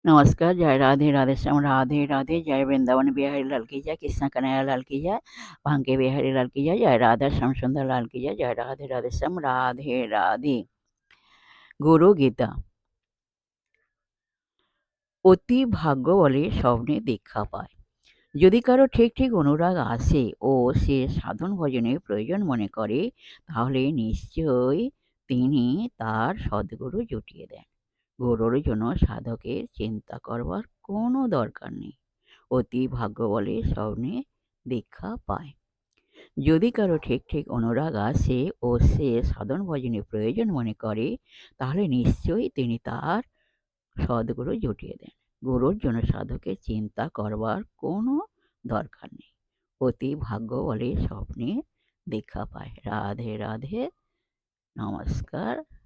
नमस्कार, जय राधे राधे श्याम राधे राधे, जय वृंदावन बिहारी लाल की जय, कृष्ण कन्हैया लाल की जय, भांगे बिहारी लाल की जय राधा श्याम सुंदर लाल की जय राधे राधे श्याम राधे राधे। গুরু গীতা। অতি ভাগ্য বলে স্বপ্নে দীক্ষা পায়। যদি কারো ঠিক ঠিক অনুরাগ আসে ও সে সাধন ভজনের প্রয়োজন মনে করে, তাহলে নিশ্চয়ই তিনি তার সদ্গুরু জুটিয়ে দেন। গুরুর জন্য সাধকের চিন্তা করবার কোনো দরকার নেই। অতি ভাগ্য বলে স্বপ্নে দীক্ষা পায়। যদি কারো ঠিক ঠিক অনুরাগ আসে ও সে সাধন ভজনের প্রয়োজন মনে করে, তাহলে নিশ্চয়ই তিনি তার সদ্গুরু জুটিয়ে দেন। গুরুর জন্য সাধকের চিন্তা করবার কোনো দরকার নেই। অতি ভাগ্য বলে স্বপ্নে দীক্ষা পায়। রাধে রাধে, নমস্কার।